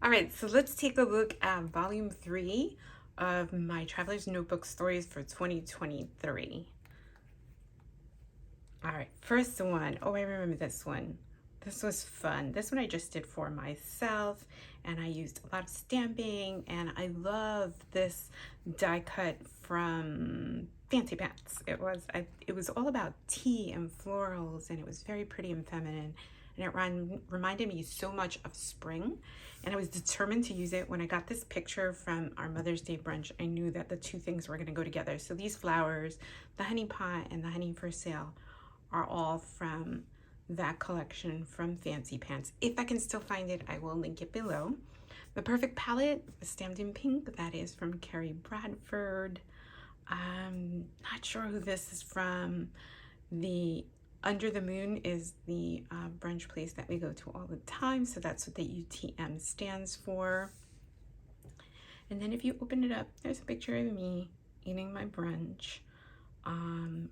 All right, so let's take a look at volume 3 of my Traveler's Notebook Stories for 2023. All right, first one. Oh, I remember this one. This was fun. This one I just did for myself, and I used a lot of stamping, and I love this die cut from Fancy Pants. It was all about tea and florals, and it was very pretty and feminine, and it reminded me so much of spring, and I was determined to use it. When I got this picture from our Mother's Day brunch, I knew that the two things were going to go together. So these flowers, the honey pot and the honey for sale, are all from that collection from Fancy Pants. If I can still find it, I will link it below. The Perfect Palette, stamped in pink, that is from Carrie Bradford. I'm not sure who this is from. The Under the Moon is the brunch place that we go to all the time, so that's what the UTM stands for. And then if you open it up, there's a picture of me eating my brunch on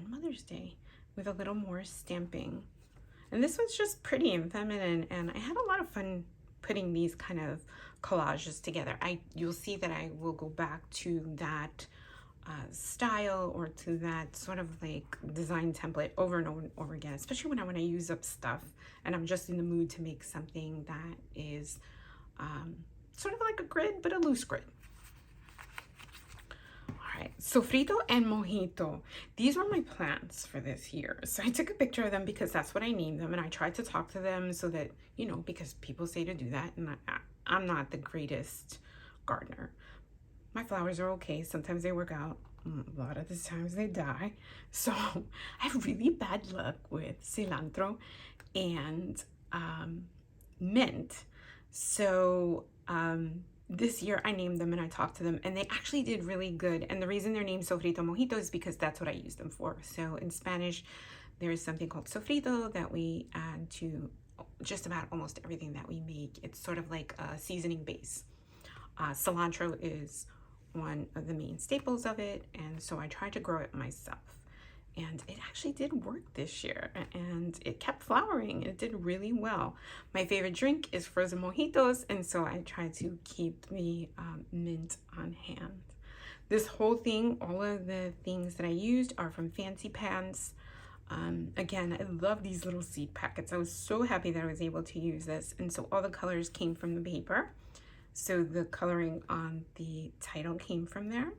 Mother's Day with a little more stamping. And this one's just pretty and feminine, and I had a lot of fun putting these kind of collages together. You'll see that I will go back to that style or to that sort of like design template over and over and over again, especially when I want to use up stuff and I'm just in the mood to make something that is sort of like a grid, but a loose grid. Sofrito and mojito. These were my plants for this year. So I took a picture of them because that's what I named them. And I tried to talk to them so that, you know, because people say to do that. And I'm not the greatest gardener. My flowers are okay. Sometimes they work out. A lot of the times they die. So I have really bad luck with cilantro and mint. So this year I named them and I talked to them and they actually did really good. And the reason they're named Sofrito Mojito is because that's what I use them for. So in Spanish, there is something called sofrito that we add to just about almost everything that we make. It's sort of like a seasoning base. Cilantro is one of the main staples of it. And so I tried to grow it myself. And it actually did work this year and it kept flowering. It did really well. My favorite drink is frozen mojitos, and so I try to keep the mint on hand. This whole thing, all of the things that I used are from Fancy Pants. Again, I love these little seed packets. I was so happy that I was able to use this, and so all the colors came from the paper. So the coloring on the title came from there,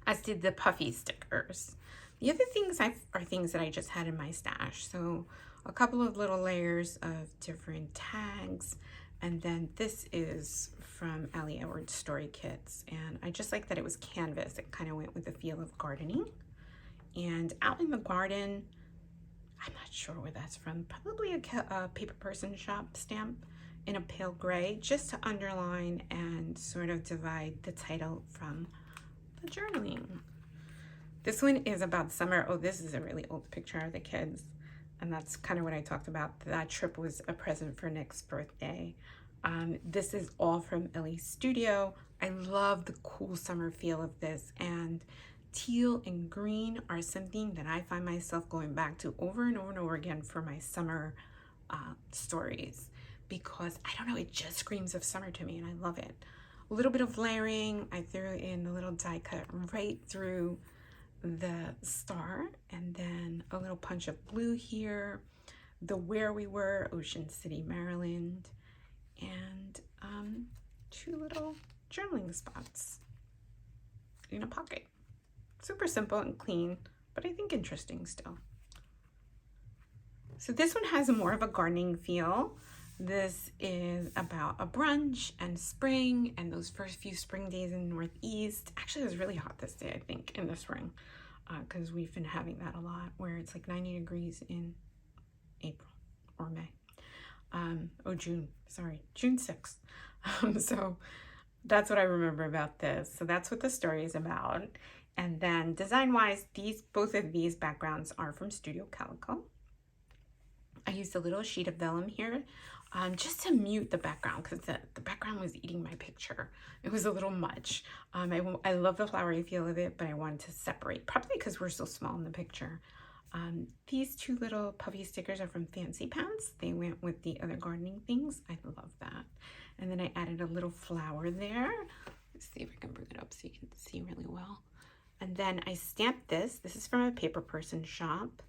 as did the puffy stickers. The other things are things that I just had in my stash. So a couple of little layers of different tags. And then this is from Allie Edwards Story Kits. And I just like that it was canvas. It kind of went with the feel of gardening. And out in the garden, I'm not sure where that's from. Probably a Paper Person Shop stamp in a pale gray, just to underline and sort of divide the title from the journaling. This one is about summer. Oh, this is a really old picture of the kids. And that's kind of what I talked about. That trip was a present for Nick's birthday. This is all from Ellie's studio. I love the cool summer feel of this. And teal and green are something that I find myself going back to over and over and over again for my summer stories. Because, I don't know, it just screams of summer to me and I love it. A little bit of layering. I threw in a little die cut right through the star, and then a little punch of blue here, the where we were, Ocean City, Maryland, and two little journaling spots in a pocket. Super simple and clean, but I think interesting still. So this one has more of a gardening feel. This is about a brunch and spring and those first few spring days in the Northeast. Actually, it was really hot this day, I think, in the spring, because we've been having that a lot where it's like 90 degrees in April or May. June 6th. So that's what I remember about this. So that's what the story is about. And then design-wise, both of these backgrounds are from Studio Calico. I used a little sheet of vellum here just to mute the background because the background was eating my picture. It was a little much. I love the flowery feel of it, but I wanted to separate, probably because we're so small in the picture. These two little puffy stickers are from Fancy Pants. They went with the other gardening things. I love that. And then I added a little flower there. Let's see if I can bring it up so you can see really well. And then I stamped this. This is from a paper person shop.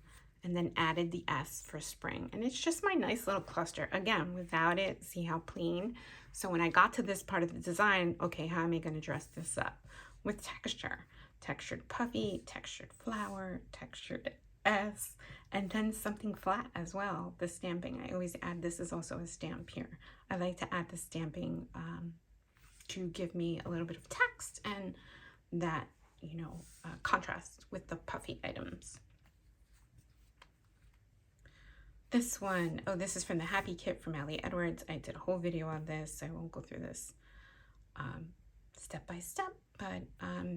And then added the S for spring. And it's just my nice little cluster. Again, without it, see how plain? So when I got to this part of the design, okay, how am I gonna dress this up? With texture. Textured puffy, textured flower, textured S, and then something flat as well. The stamping, I always add, this is also a stamp here. I like to add the stamping to give me a little bit of text and that, you know, contrast with the puffy items. This one, oh, this is from the Happy Kit from Allie Edwards. I did a whole video on this, so I won't go through this step by step, but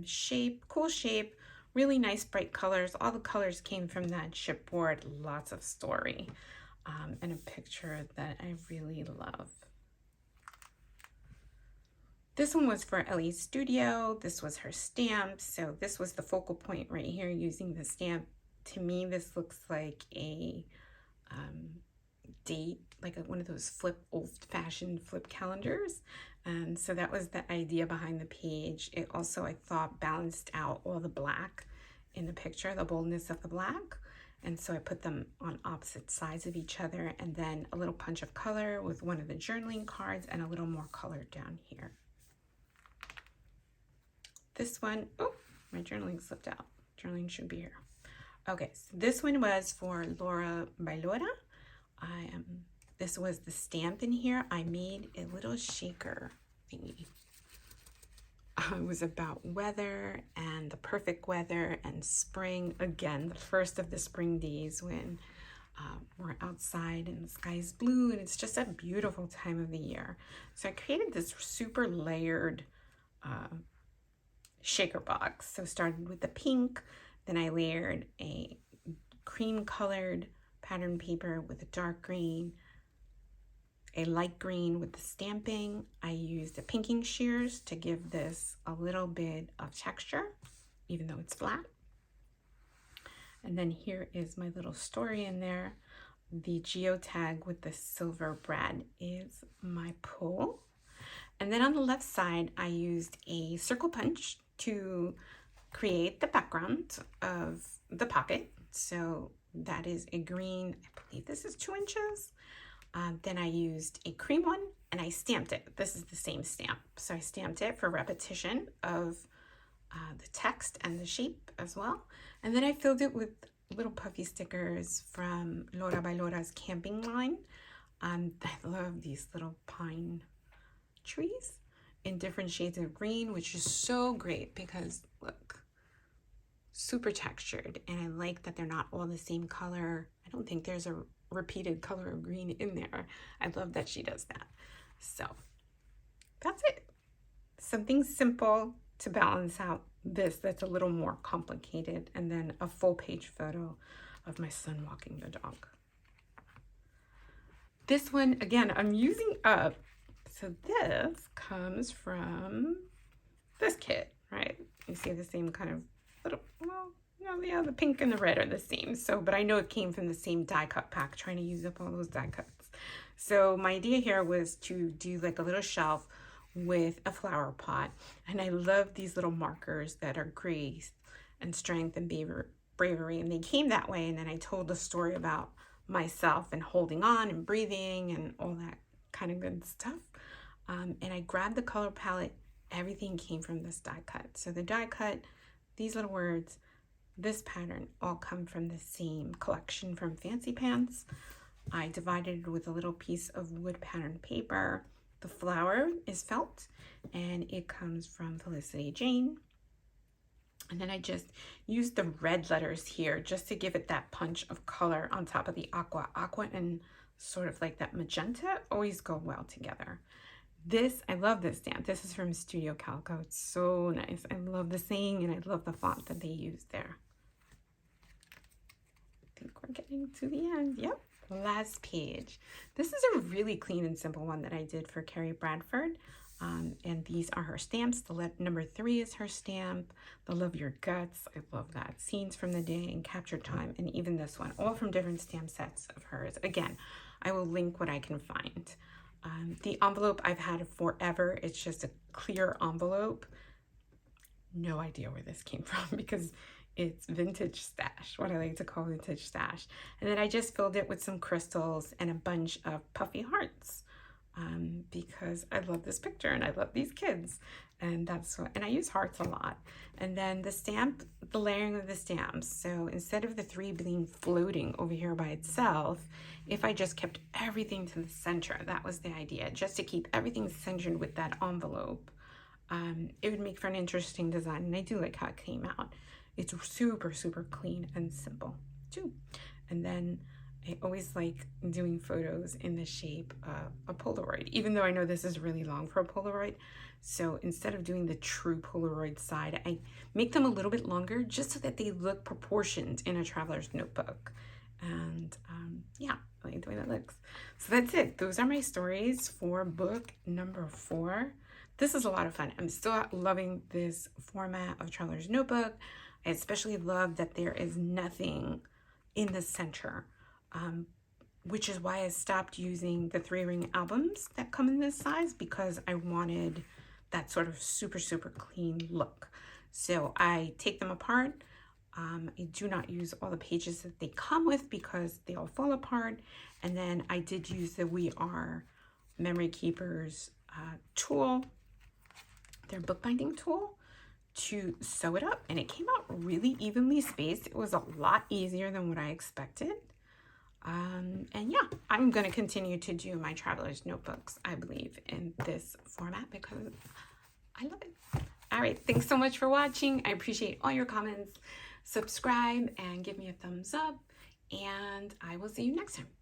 shape, cool shape, really nice bright colors. All the colors came from that chipboard, lots of story, and a picture that I really love. This one was for Ellie's Studio. This was her stamp, so this was the focal point right here using the stamp. To me, this looks like a date, like one of those old-fashioned flip calendars. And so that was the idea behind the page. It also, I thought, balanced out all the black in the picture, the boldness of the black. And so I put them on opposite sides of each other, and then a little punch of color with one of the journaling cards and a little more color down here. This one, oh, my journaling slipped out. Journaling should be here. Okay, so this one was for Laura by Laura. This was the stamp in here. I made a little shaker thingy. It was about weather and the perfect weather and spring. Again, the first of the spring days when we're outside and the sky is blue and it's just a beautiful time of the year. So I created this super layered shaker box. So started with the pink, then I layered a cream colored pattern paper with a dark green, a light green with the stamping. I used the pinking shears to give this a little bit of texture, even though it's flat. And then here is my little story in there. The geotag with the silver brad is my pull. And then on the left side, I used a circle punch to create the background of the pocket. So that is a green, I believe this is 2 inches. Then I used a cream one and I stamped it. This is the same stamp. So I stamped it for repetition of the text and the shape as well. And then I filled it with little puffy stickers from Laura by Laura's camping line. I love these little pine trees in different shades of green, which is so great because look, super textured, and I like that they're not all the same color. I don't think there's a repeated color of green in there. I love that she does that. So that's it. Something simple to balance out this that's a little more complicated, and then a full page photo of my son walking the dog. This one, again, I'm using up. So this comes from this kit, right? You see the same kind of little, well, yeah, the pink and the red are the same. So, but I know it came from the same die cut pack, trying to use up all those die cuts. So my idea here was to do like a little shelf with a flower pot. And I love these little markers that are grace and strength and bravery. And they came that way. And then I told the story about myself and holding on and breathing and all that kind of good stuff. And I grabbed the color palette. Everything came from this die cut. So the die cut, these little words, this pattern all come from the same collection from Fancy Pants. I divided it with a little piece of wood pattern paper. The flower is felt and it comes from Felicity Jane. And then I just used the red letters here just to give it that punch of color on top of the aqua. Aqua and sort of like that magenta always go well together. This, I love this stamp. This is from Studio Calico. It's so nice. I love the saying and I love the font that they used there. I think we're getting to the end. Yep. Last page. This is a really clean and simple one that I did for Carrie Bradford. And these are her stamps. The number 3 is her stamp. The Love Your Guts. I love that. Scenes from the Day and Capture Time. And even this one. All from different stamp sets of hers. Again, I will link what I can find. The envelope I've had forever. It's just a clear envelope. No idea where this came from because it's vintage stash, what I like to call vintage stash. And then I just filled it with some crystals and a bunch of puffy hearts because I love this picture and I love these kids. And that's what, and I use hearts a lot. And then the stamp, the layering of the stamps. So instead of the 3 being floating over here by itself, if I just kept everything to the center, that was the idea, just to keep everything centered with that envelope. It would make for an interesting design, and I do like how it came out. It's super, super clean and simple too. And then I always like doing photos in the shape of a Polaroid, even though I know this is really long for a Polaroid. So instead of doing the true Polaroid side, I make them a little bit longer just so that they look proportioned in a traveler's notebook. And yeah, I like the way that looks. So that's it. Those are my stories for book number 4. This is a lot of fun. I'm still loving this format of traveler's notebook. I especially love that there is nothing in the center, which is why I stopped using the 3-ring albums that come in this size, because I wanted that sort of super, super clean look. So I take them apart. I do not use all the pages that they come with because they all fall apart. And then I did use the We Are Memory Keepers tool, their bookbinding tool, to sew it up, and it came out really evenly spaced. It was a lot easier than what I expected. And yeah, I'm going to continue to do my traveler's notebooks, I believe, in this format because I love it. All right, thanks so much for watching. I appreciate all your comments. Subscribe and give me a thumbs up, and I will see you next time.